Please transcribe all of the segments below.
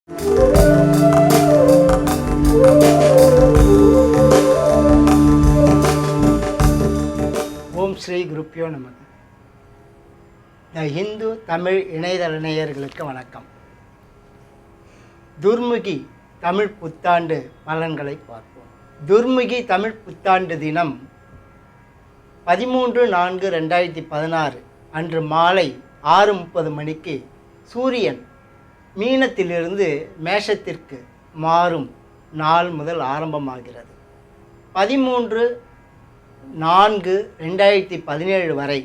ஓம் ஸ்ரீ குருப்பியோ நமக. த ஹிந்து தமிழ் இணையதள நேயர்களுக்கு வணக்கம். துர்முகி தமிழ் புத்தாண்டு பலன்களை பார்ப்போம். துர்முகி தமிழ் புத்தாண்டு தினம் 13/4/2016 அன்று மாலை 6:30 மணிக்கு சூரியன் மீனத்திலிருந்து மேஷத்திற்கு மாறும் நாள் முதல் ஆரம்பமாகிறது. 13/4/2017 வரை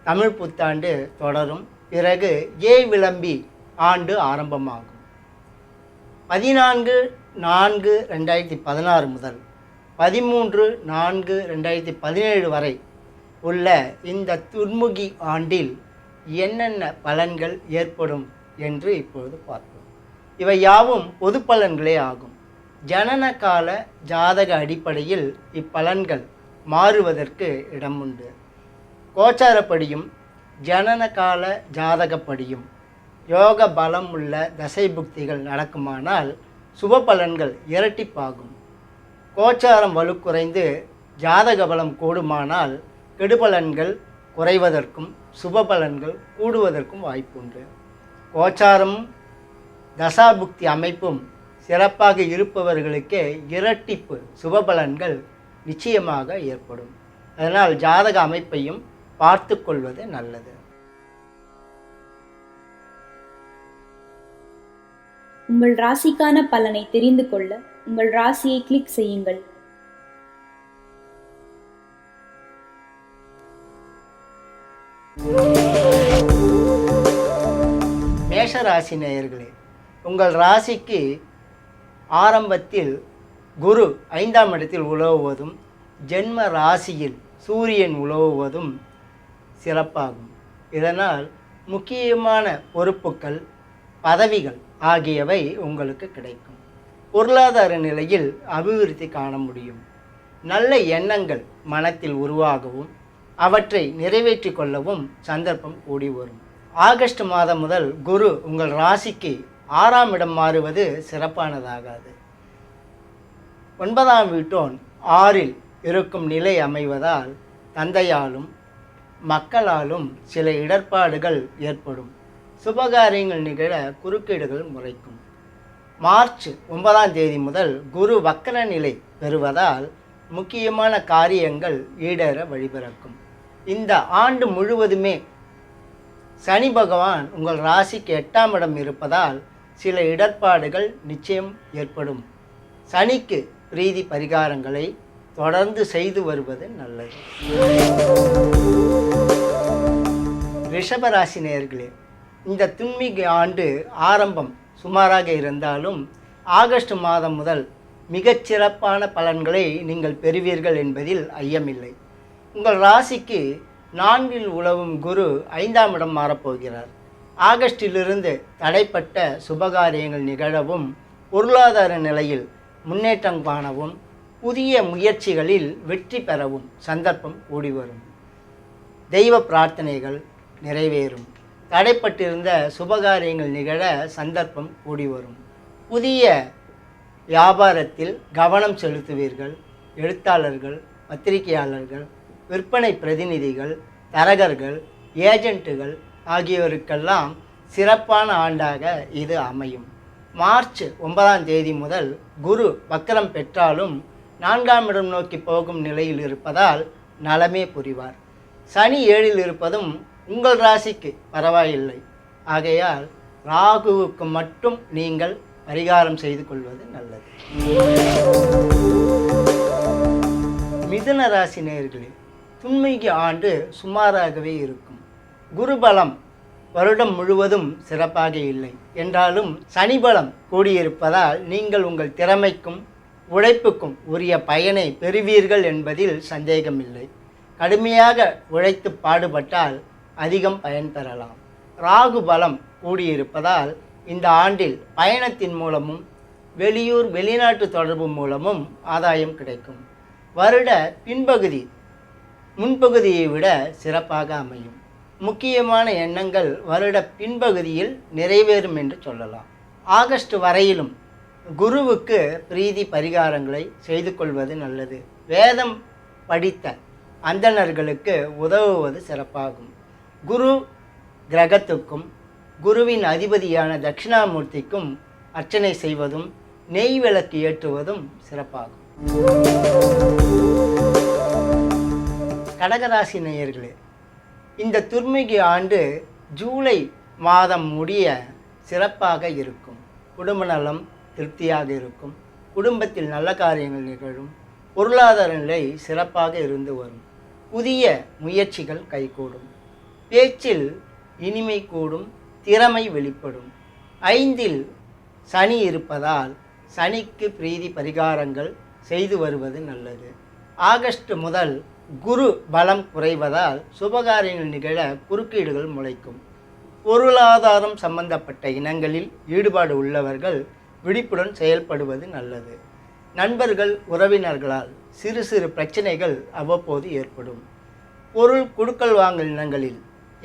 தமிழ் புத்தாண்டு தொடரும். பிறகு விளம்பி ஆண்டு ஆரம்பமாகும். 14/4/2016 முதல் 13/4/2017 வரை உள்ள இந்த துர்முகி ஆண்டில் என்னென்ன பலன்கள் ஏற்படும் என்று இப்பொழுது பார்ப்போம். இவை யாவும் பொது பலன்களே ஆகும். ஜனன கால ஜாதக அடிப்படையில் இப்பலன்கள் மாறுவதற்கு இடம் உண்டு. கோச்சாரப்படியும் ஜனன கால ஜாதகப்படியும் யோக பலம் உள்ள தசை புக்திகள் நடக்குமானால் சுப பலன்கள் இரட்டிப்பாகும். கோச்சாரம் வலுக்குறைந்து ஜாதக பலம் கூடுமானால் கெடுபலன்கள் குறைவதற்கும் சுப பலன்கள் கூடுவதற்கும் வாய்ப்புண்டு. கோச்சாரமும் தசாபுக்தி அமைப்பும் சிறப்பாக இருப்பவர்களுக்கே இரட்டிப்பு சுபபலன்கள் நிச்சயமாக ஏற்படும். அதனால் ஜாதக அமைப்பையும் பார்த்து கொள்வது நல்லது. உங்கள் ராசிக்கான பலனை தெரிந்து கொள்ள உங்கள் ராசியை கிளிக் செய்யுங்கள். மேஷ ராசி நேயர்களே, உங்கள் ராசிக்கு ஆரம்பத்தில் குரு 5ஆம் இடத்தில் உலவுவதும் ஜென்ம ராசியில் சூரியன் உலவுவதும் சிறப்பாகும். இதனால் முக்கியமான பொறுப்புகள், பதவிகள் ஆகியவை உங்களுக்கு கிடைக்கும். பொருளாதார நிலையில் அபிவிருத்தி காண முடியும். நல்ல எண்ணங்கள் மனத்தில் உருவாகவும் அவற்றை நிறைவேற்றி கொள்ளவும் சந்தர்ப்பம் கூடி வரும். ஆகஸ்ட் மாதம் முதல் குரு உங்கள் ராசிக்கு 6ஆம் இடம் மாறுவது சிறப்பானதாகாது. 9ஆம் வீட்டோன் 6இல் இருக்கும் நிலை அமைவதால் தந்தையாலும் மக்களாலும் சில இடர்பாடுகள் ஏற்படும். சுபகாரியங்கள் நிகழ குறுக்கீடுகள் முறைக்கும். மார்ச் 9ஆம் தேதி முதல் குரு வக்கர நிலை பெறுவதால் முக்கியமான காரியங்கள் ஈடேற வழிபிறக்கும். இந்த ஆண்டு முழுவதுமே சனி பகவான் உங்கள் ராசிக்கு 8ஆம் இடம் இருப்பதால் சில இடர்பாடுகள் நிச்சயம் ஏற்படும். சனிக்கு பிரீதி பரிகாரங்களை தொடர்ந்து செய்து வருவது நல்லது. ரிஷபராசி நேயர்களே, இந்த துன்மிகை ஆண்டு ஆரம்பம் சுமாராக இருந்தாலும் ஆகஸ்ட் மாதம் முதல் மிகச்சிறப்பான பலன்களை நீங்கள் பெறுவீர்கள் என்பதில் ஐயமில்லை. உங்கள் ராசிக்கு 4இல் உலவும் குரு 5ஆம் இடம் மாறப்போகிறார். ஆகஸ்டிலிருந்து தடைப்பட்ட சுபகாரியங்கள் நிகழவும் பொருளாதார நிலையில் முன்னேற்றம் காணவும் புதிய முயற்சிகளில் வெற்றி பெறவும் சந்தர்ப்பம் கூடி வரும். தெய்வ பிரார்த்தனைகள் நிறைவேறும். தடைப்பட்டிருந்த சுபகாரியங்கள் நிகழ சந்தர்ப்பம் கூடி வரும். புதிய வியாபாரத்தில் கவனம் செலுத்துவீர்கள். எழுத்தாளர்கள், பத்திரிகையாளர்கள், விற்பனை பிரதிநிதிகள், தரகர்கள், ஏஜென்ட்டுகள் ஆகியோருக்கெல்லாம் சிறப்பான ஆண்டாக இது அமையும். மார்ச் 9ஆம் தேதி முதல் குரு வக்கரம் பெற்றாலும் 4ஆம் இடம் நோக்கி போகும் நிலையில் இருப்பதால் நலமே புரிவார். சனி 7இல் இருப்பதும் உங்கள் ராசிக்கு பரவாயில்லை. ஆகையால் ராகுவுக்கு மட்டும் நீங்கள் பரிகாரம் செய்து கொள்வது நல்லது. மிதுன ராசி நேயர்களே, துன்மிகை ஆண்டு சுமாராகவே இருக்கும். குருபலம் வருடம் முழுவதும் சிறப்பாக இல்லை என்றாலும் சனி பலம் கூடியிருப்பதால் நீங்கள் உங்கள் திறமைக்கும் உழைப்புக்கும் உரிய பயனை பெறுவீர்கள் என்பதில் சந்தேகமில்லை. கடுமையாக உழைத்து பாடுபட்டால் அதிகம் பயன் பெறலாம். ராகு பலம் கூடியிருப்பதால் இந்த ஆண்டில் பயணத்தின் மூலமும் வெளியூர் வெளிநாட்டு தொடர்பு மூலமும் ஆதாயம் கிடைக்கும். வருட பின்பகுதி முன்பகுதியை விட சிறப்பாக அமையும். முக்கியமான எண்ணங்கள் வருட பின்பகுதியில் நிறைவேறும் என்று சொல்லலாம். ஆகஸ்ட் வரையிலும் குருவுக்கு பிரீதி பரிகாரங்களை செய்து கொள்வது நல்லது. வேதம் படித்த அந்தணர்களுக்கு உதவுவது சிறப்பாகும். குரு கிரகத்துக்கும் குருவின் அதிபதியான தட்சிணாமூர்த்திக்கும் அர்ச்சனை செய்வதும் நெய் விளக்கு ஏற்றுவதும் சிறப்பாகும். கடகராசி நேயர்களே, இந்த துர்முகி ஆண்டு ஜூலை மாதம் முடிய சிறப்பாக இருக்கும். குடும்ப நலம் திருப்தியாக இருக்கும். குடும்பத்தில் நல்ல காரியங்கள் நிகழும். பொருளாதார நிலை சிறப்பாக இருந்து வரும். புதிய முயற்சிகள் கைகூடும். பேச்சில் இனிமை கூடும். திறமை வெளிப்படும். 5இல் சனி இருப்பதால் சனிக்கு பிரீதி பரிகாரங்கள் செய்து வருவது நல்லது. ஆகஸ்ட் முதல் குரு பலம் குறைவதால் சுபகாரியங்கள் நிகழ குறுக்கீடுகள் முளைக்கும். பொருளாதாரம் சம்பந்தப்பட்ட இனங்களில் ஈடுபாடு உள்ளவர்கள் விழிப்புடன் செயல்படுவது நல்லது. நண்பர்கள் உறவினர்களால் சிறு சிறு பிரச்சனைகள் அவ்வப்போது ஏற்படும். பொருள் கொடுக்கல் வாங்கல் இனங்களில்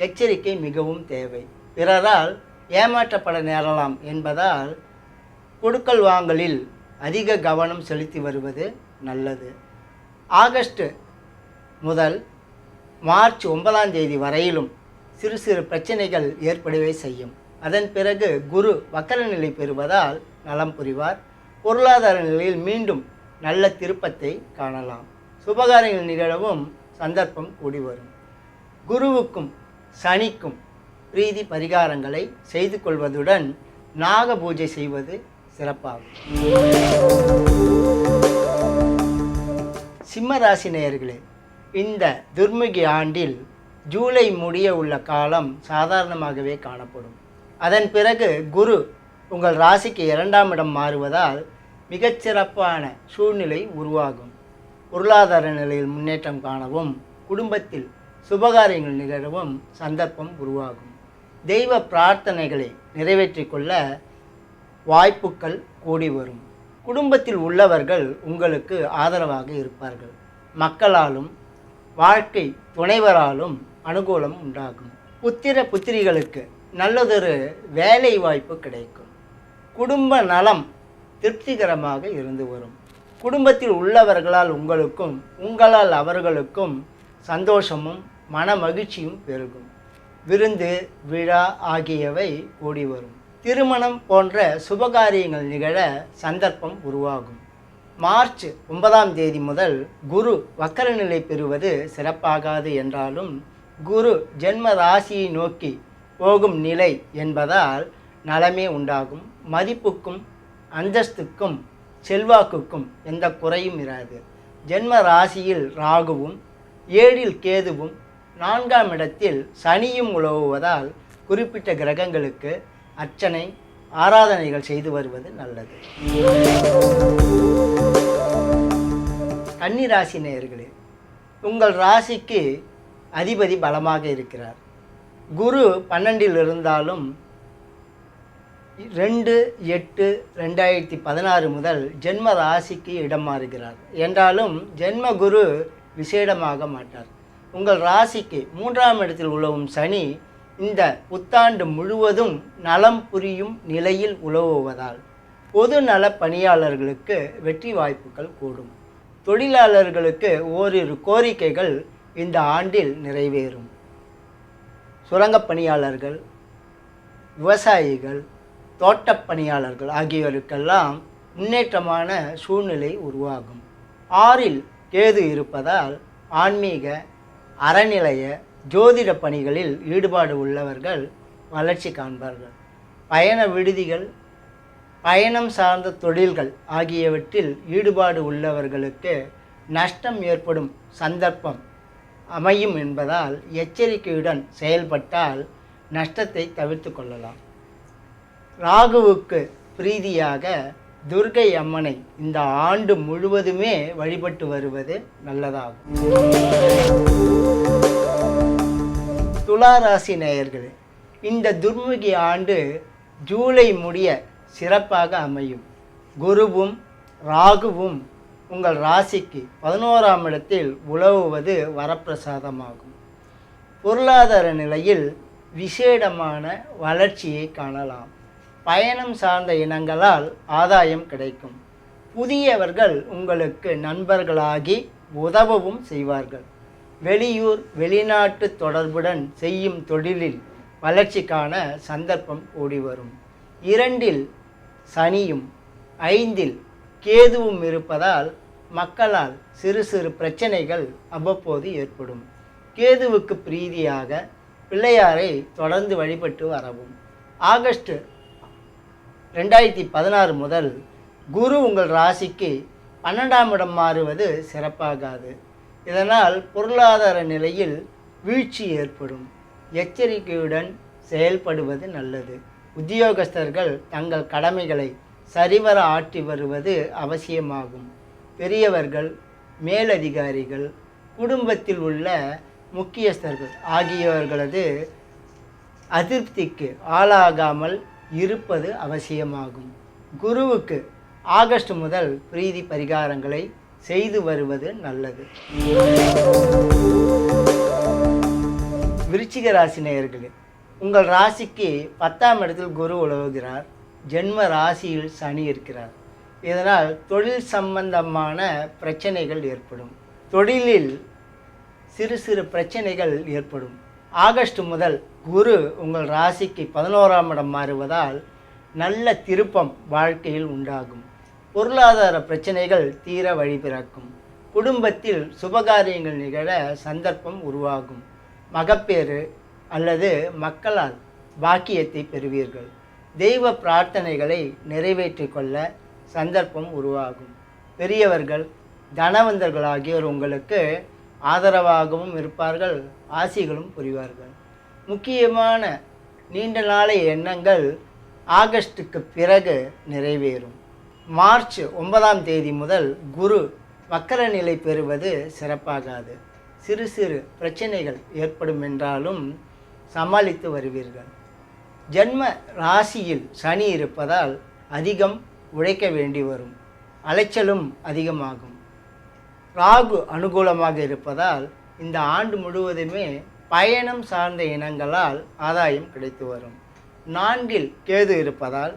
எச்சரிக்கை மிகவும் தேவை. பிறரால் ஏமாற்றப்பட நேரலாம் என்பதால் கொடுக்கல் வாங்கலில் அதிக கவனம் செலுத்தி வருவது நல்லது. ஆகஸ்ட் முதல் மார்ச் 9ஆம் தேதி வரையிலும் சிறு சிறு பிரச்சனைகள் ஏற்படவே செய்யும். அதன் பிறகு குரு வக்கர நிலை பெறுவதால் நலம் புரிவார். பொருளாதார நிலையில் மீண்டும் நல்ல திருப்பத்தை காணலாம். சுபகாரியங்கள் நிகழவும் சந்தர்ப்பம் கூடி வரும். குருவுக்கும் சனிக்கும் பிரீதி பரிகாரங்களை செய்து கொள்வதுடன் நாக பூஜை செய்வது சிறப்பாகும். சிம்மராசி நேயர்களே, இந்த துர்முகி ஆண்டில் ஜூலை முடிய உள்ள காலம் சாதாரணமாகவே காணப்படும். அதன் பிறகு குரு உங்கள் ராசிக்கு 2ஆம் இடம் மாறுவதால் மிகச்சிறப்பான சூழ்நிலை உருவாகும். பொருளாதார நிலையில் முன்னேற்றம் காணவும் குடும்பத்தில் சுபகாரியங்கள் நிகழவும் சந்தர்ப்பம் உருவாகும். தெய்வ பிரார்த்தனைகளை நிறைவேற்றிக் கொள்ள வாய்ப்புகள் கூடி வரும். குடும்பத்தில் உள்ளவர்கள் உங்களுக்கு ஆதரவாக இருப்பார்கள். மக்களாலும் வாழ்க்கை துணைவராலும் அனுகூலம் உண்டாகும். புத்திர புத்திரிகளுக்கு நல்லதொரு வேலை வாய்ப்பு கிடைக்கும். குடும்ப நலம் திருப்திகரமாக இருந்து வரும். குடும்பத்தில் உள்ளவர்களால் உங்களுக்கும் உங்களால் அவர்களுக்கும் சந்தோஷமும் மன மகிழ்ச்சியும் பெருகும். விருந்து விழா ஆகியவை கூடி வரும். திருமணம் போன்ற சுபகாரியங்கள் நிகழ சந்தர்ப்பம் உருவாகும். மார்ச் 9ஆம் தேதி முதல் குரு வக்கர நிலை பெறுவது சிறப்பாகாது என்றாலும் குரு ஜென்ம ராசியை நோக்கி போகும் நிலை என்பதால் நலமே உண்டாகும். மதிப்புக்கும் அந்தஸ்துக்கும் செல்வாக்குக்கும் எந்த குறையும் இராது. ஜென்ம ராசியில் ராகுவும் 7இல் கேதுவும் 4ஆம் இடத்தில் சனியும் உலவுவதால் குறிப்பிட்ட கிரகங்களுக்கு அர்ச்சனை ஆராதனைகள் செய்து வருவது நல்லது. கன்னி ராசி நேயர்களே, உங்கள் ராசிக்கு அதிபதி பலமாக இருக்கிறார். குரு 12இல் இருந்தாலும் 2/8/2016 முதல் ஜென்ம ராசிக்கு இடம் மாறுகிறார் என்றாலும் ஜென்ம குரு விசேடமாக மாட்டார். உங்கள் ராசிக்கு 3ஆம் இடத்தில் உலவும் சனி இந்த புத்தாண்டு முழுவதும் நலம் புரியும் நிலையில் உலவுவதால் பொது நல பணியாளர்களுக்கு வெற்றி வாய்ப்புகள் கூடும். தொழிலாளர்களுக்கு ஓரிரு கோரிக்கைகள் இந்த ஆண்டில் நிறைவேறும். சுரங்கப் பணியாளர்கள், விவசாயிகள், தோட்டப் பணியாளர்கள் ஆகியோருக்கெல்லாம் முன்னேற்றமான சூழ்நிலை உருவாகும். 6இல் கேது இருப்பதால் ஆன்மீக அறநிலைய ஜோதிட பணிகளில் ஈடுபாடு உள்ளவர்கள் வளர்ச்சி காண்பார்கள். பயண விடுதிகள், பயணம் சார்ந்த தொழில்கள் ஆகியவற்றில் ஈடுபாடு உள்ளவர்களுக்கு நஷ்டம் ஏற்படும் சந்தர்ப்பம் அமையும் என்பதால் எச்சரிக்கையுடன் செயல்பட்டால் நஷ்டத்தை தவிர்த்து கொள்ளலாம். ராகுவுக்கு பிரீதியாக துர்க்கை அம்மனை இந்த ஆண்டு முழுவதுமே வழிபட்டு வருவது நல்லதாகும். துளாராசி நேயர்களே, இந்த துர்முகி ஆண்டு ஜூலை முடிய சிறப்பாக அமையும். குருவும் ராகுவும் உங்கள் ராசிக்கு 11ஆம் இடத்தில் உலவுவது வரப்பிரசாதமாகும். பொருளாதார நிலையில் விசேடமான வளர்ச்சியை காணலாம். பயணம் சார்ந்த இனங்களால் ஆதாயம் கிடைக்கும். புதியவர்கள் உங்களுக்கு நண்பர்களாகி உதவவும் செய்வார்கள். வெளியூர் வெளிநாட்டு தொடர்புடன் செய்யும் தொழிலில் வளர்ச்சிக்கான சந்தர்ப்பம் கூடி வரும். 2இல் சனியும் 5இல் கேதுவும் இருப்பதால் மக்களால் சிறு சிறு பிரச்சனைகள் அவ்வப்போது ஏற்படும். கேதுவுக்கு பிரீதியாக பிள்ளையாரை தொடர்ந்து வழிபட்டு வரவும். ஆகஸ்ட் 2016 முதல் குரு உங்கள் ராசிக்கு 12ஆம் இடம் மாறுவது சிறப்பாகாது. இதனால் பொருளாதார நிலையில் வீழ்ச்சி ஏற்படும். எச்சரிக்கையுடன் செயல்படுவது நல்லது. உத்தியோகஸ்தர்கள் தங்கள் கடமைகளை சரிவர ஆற்றி வருவது அவசியமாகும். பெரியவர்கள், மேலதிகாரிகள், குடும்பத்தில் உள்ள முக்கியஸ்தர்கள் ஆகியோர்களது அதிருப்திக்கு ஆளாகாமல் இருப்பது அவசியமாகும். குருவுக்கு ஆகஸ்ட் முதல் பிரீதி பரிகாரங்களை செய்து வருவது நல்லது. விருச்சிக ராசி நேயர்களே, உங்கள் ராசிக்கு 10ஆம் இடத்தில் குரு உலவுகிறார். ஜென்ம ராசியில் சனி இருக்கிறார். இதனால் தொழில் சம்பந்தமான பிரச்சனைகள் ஏற்படும். தொழிலில் சிறு சிறு பிரச்சனைகள் ஏற்படும். ஆகஸ்ட் முதல் குரு உங்கள் ராசிக்கு 11ஆம் இடம் மாறுவதால் நல்ல திருப்பம் வாழ்க்கையில் உண்டாகும். பொருளாதார பிரச்சனைகள் தீர வழிபிறக்கும். குடும்பத்தில் சுபகாரியங்கள் நிகழ சந்தர்ப்பம் உருவாகும். மகப்பேறு அல்லது மக்களால் பாக்கியத்தை பெறுவீர்கள். தெய்வ பிரார்த்தனைகளை நிறைவேற்றிக் கொள்ள சந்தர்ப்பம் உருவாகும். பெரியவர்கள், தனவந்தர்கள் ஆகியோர் உங்களுக்கு ஆதரவாகவும் இருப்பார்கள், ஆசிகளும் புரிவார்கள். முக்கியமான நீண்ட நாளைய எண்ணங்கள் ஆகஸ்டுக்கு பிறகு நிறைவேறும். மார்ச் 9ஆம் தேதி முதல் குரு வக்கர நிலை பெறுவது சிறப்பாகாது. சிறு சிறு பிரச்சனைகள் ஏற்படும் என்றாலும் சமாளித்து வருவீர்கள். ஜென்ம ராசியில் சனி இருப்பதால் அதிகம் உழைக்க வேண்டி வரும். அலைச்சலும் அதிகமாகும். ராகு அனுகூலமாக இருப்பதால் இந்த ஆண்டு முழுவதுமே பயணம் சார்ந்த இனங்களால் ஆதாயம் கிடைத்து வரும். 4இல் கேது இருப்பதால்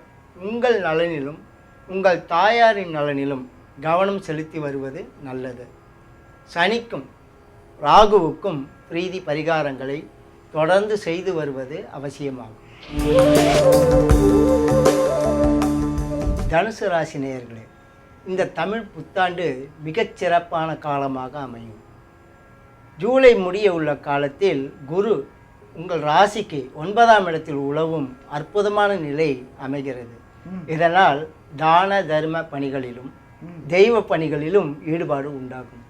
உங்கள் நலனிலும் உங்கள் தாயாரின் நலனிலும் கவனம் செலுத்தி வருவது நல்லது. சனிக்கும் ராகுவுக்கும் பிரீதி பரிகாரங்களை தொடர்ந்து செய்து வருவது அவசியமாகும். தனுசு ராசி நேயர்களே, இந்த தமிழ் புத்தாண்டு மிகச் சிறப்பான காலமாக அமையும். ஜூலை முடிய உள்ள காலத்தில் குரு உங்கள் ராசிக்கு 9ஆம் இடத்தில் உலவும் அற்புதமான நிலை அமைகிறது. இதனால் தான தர்ம பணிகளிலும் தெய்வ பணிகளிலும் ஈடுபாடு உண்டாகும்.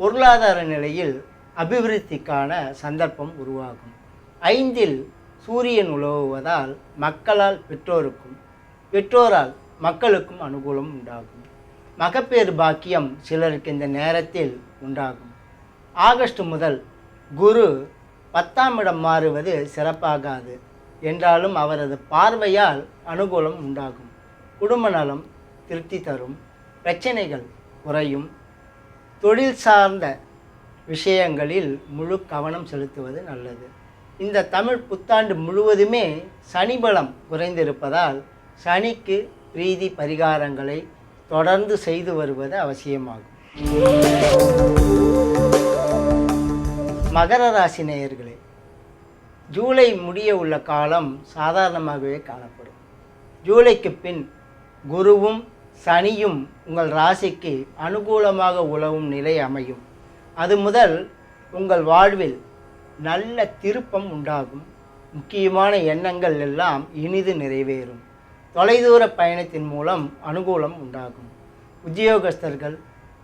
பொருளாதார நிலையில் அபிவிருத்திக்கான சந்தர்ப்பம் உருவாகும். 5இல் சூரியன் உலவுவதால் மக்களால் பெற்றோருக்கும் பெற்றோரால் மக்களுக்கும் அனுகூலம் உண்டாகும். மகப்பேறு பாக்கியம் சிலருக்கு இந்த நேரத்தில் உண்டாகும். ஆகஸ்ட் முதல் குரு 10ஆம் இடம் மாறுவது சிறப்பாகாது என்றாலும் அவரது பார்வையால் அனுகூலம் உண்டாகும். குடும்ப நலம் திருப்தி தரும். பிரச்சனைகள் குறையும். தொழில் சார்ந்த விஷயங்களில் முழு கவனம் செலுத்துவது நல்லது. இந்த தமிழ் புத்தாண்டு முழுவதுமே சனி பலம் குறைந்திருப்பதால் சனிக்கு பிரீதி பரிகாரங்களை தொடர்ந்து செய்து வருவது அவசியமாகும். மகர ராசி நேயர்களே, ஜூலை முடிய உள்ள காலம் சாதாரணமாகவே காணப்படும். ஜூலைக்கு பின் குருவும் சனியும் உங்கள் ராசிக்கு அனுகூலமாக உலவும் நிலை அமையும். அது முதல் உங்கள் வாழ்வில் நல்ல திருப்பம் உண்டாகும். முக்கியமான எண்ணங்கள் எல்லாம் இனிது நிறைவேறும். தொலைதூர பயணத்தின் மூலம் அனுகூலம் உண்டாகும். உத்தியோகஸ்தர்கள்,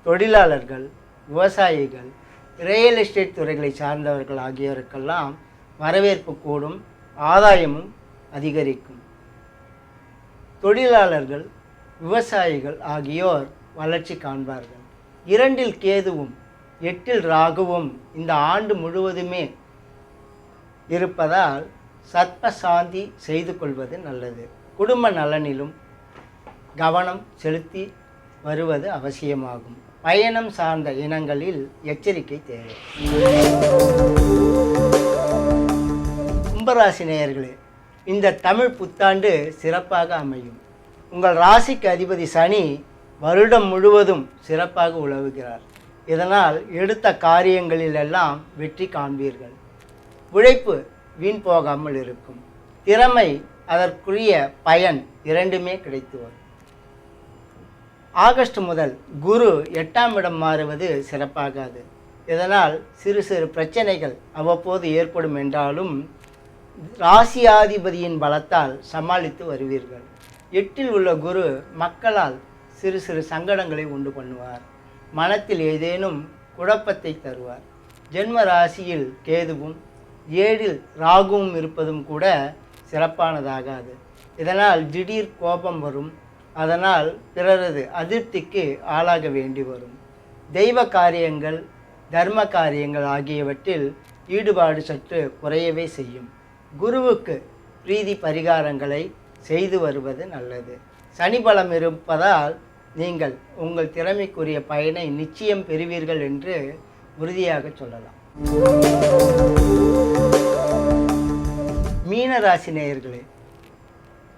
தொழிலாளர்கள், விவசாயிகள், ரியல் எஸ்டேட் துறைகளை சார்ந்தவர்கள் ஆகியோருக்கெல்லாம் வரவேற்பு கூடும். ஆதாயமும் அதிகரிக்கும். தொழிலாளர்கள், விவசாயிகள் ஆகியோர் வளர்ச்சி காண்பார்கள். 2இல் கேதுவும் 8இல் ராகுவும் இந்த ஆண்டு முழுவதுமே இருப்பதால் சர்ப்ப சாந்தி செய்து கொள்வது நல்லது. குடும்ப நலனிலும் கவனம் செலுத்தி வருவது அவசியமாகும். பயணம் சார்ந்த இனங்களில் எச்சரிக்கை தேவை. கும்பராசி நேயர்களே, இந்த தமிழ் புத்தாண்டு சிறப்பாக அமையும். உங்கள் ராசிக்கு அதிபதி சனி வருடம் முழுவதும் சிறப்பாக உலவுகிறார். இதனால் எடுத்த காரியங்களிலெல்லாம் வெற்றி காண்பீர்கள். உழைப்பு வீண் போகாமல் இருக்கும். திறமை, அதற்குரிய பயன் இரண்டுமே கிடைத்து வரும். ஆகஸ்ட் முதல் குரு 8ஆம் இடம் மாறுவது சிறப்பாகாது. இதனால் சிறு சிறு பிரச்சனைகள் அவ்வப்போது ஏற்படும் என்றாலும் ராசியாதிபதியின் பலத்தால் சமாளித்து வருவீர்கள். 8இல் உள்ள குரு மக்களால் சிறு சிறு சங்கடங்களை உண்டு பண்ணுவார். மனத்தில் ஏதேனும் குழப்பத்தை தருவார். ஜென்ம ராசியில் கேதுவும் 7இல் ராகுவும் இருப்பதும் கூட சிறப்பானதாகாது. இதனால் திடீர் கோபம் வரும். அதனால் பிறரது அதிருப்திக்கு ஆளாக வேண்டி வரும். தெய்வ காரியங்கள், தர்ம காரியங்கள் ஆகியவற்றில் ஈடுபாடு சற்று குறையவே செய்யும். குருவுக்கு பிரீதி பரிகாரங்களை செய்து வருவது நல்லது. சனி பலம் இருப்பதால் நீங்கள் உங்கள் திறமைக்குரிய பயனை நிச்சயம் பெறுவீர்கள் என்று உறுதியாக சொல்லலாம். மீன ராசி நேயர்களே,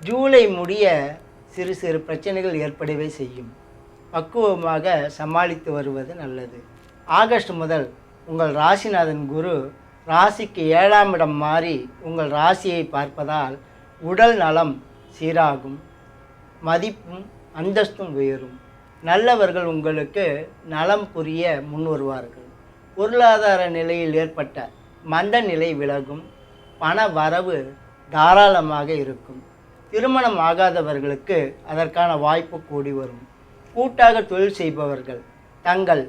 ஜூலை முடிய சிறு சிறு பிரச்சனைகள் ஏற்படவே செய்யும். பக்குவமாக சமாளித்து வருவது நல்லது. ஆகஸ்ட் முதல் உங்கள் ராசிநாதன் குரு ராசிக்கு 7ஆம் இடம் மாறி உங்கள் ராசியை பார்ப்பதால் உடல் நலம் சீராகும். மதிப்பும் அந்தஸ்தும் உயரும். நல்லவர்கள் உங்களுக்கு நலம் புரிய முன்வருவார்கள். பொருளாதார நிலையில் ஏற்பட்ட மந்த நிலை விலகும். பண வரவு தாராளமாக இருக்கும். திருமணம் ஆகாதவர்களுக்கு அதற்கான வாய்ப்பு கூடி வரும். கூட்டாக தொழில் செய்பவர்கள் தங்கள்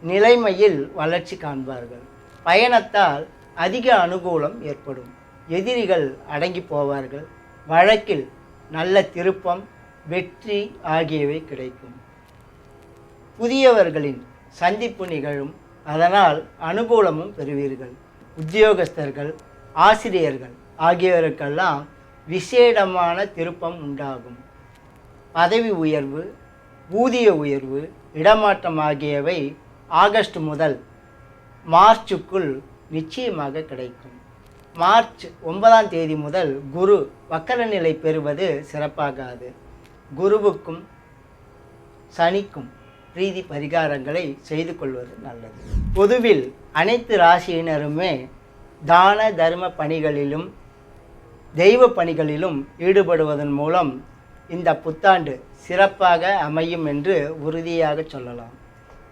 நிலைமையில் வளர்ச்சி காண்பார்கள். பயணத்தால் அதிக அனுகூலம் ஏற்படும். எதிரிகள் அடங்கி போவார்கள். வழக்கில் நல்ல திருப்பம், வெற்றி ஆகியவை கிடைக்கும். புதியவர்களின் சந்திப்பு நிகழும். அதனால் அனுகூலமும் பெறுவீர்கள். உத்தியோகஸ்தர்கள், ஆசிரியர்கள் ஆகியோருக்கெல்லாம் விசேடமான திருப்பம் உண்டாகும். பதவி உயர்வு, ஊதிய உயர்வு, இடமாற்றம் ஆகியவை ஆகஸ்ட் முதல் மார்ச்சுக்குள் நிச்சயமாக கிடைக்கும். மார்ச் 9ஆம் தேதி முதல் குரு வக்கர நிலை பெறுவது சிறப்பாகாது. குருவுக்கும் சனிக்கும் பிரீதி பரிகாரங்களை செய்து கொள்வது நல்லது. பொதுவில் அனைத்து ராசியினருமே தான தர்ம பணிகளிலும் தெய்வ பணிகளிலும் ஈடுபடுவதன் மூலம் இந்த புத்தாண்டு சிறப்பாக அமையும் என்று உறுதியாக சொல்லலாம்.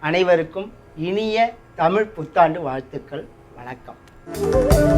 அனைவருக்கும் இனிய தமிழ் புத்தாண்டு வாழ்த்துக்கள். வணக்கம்.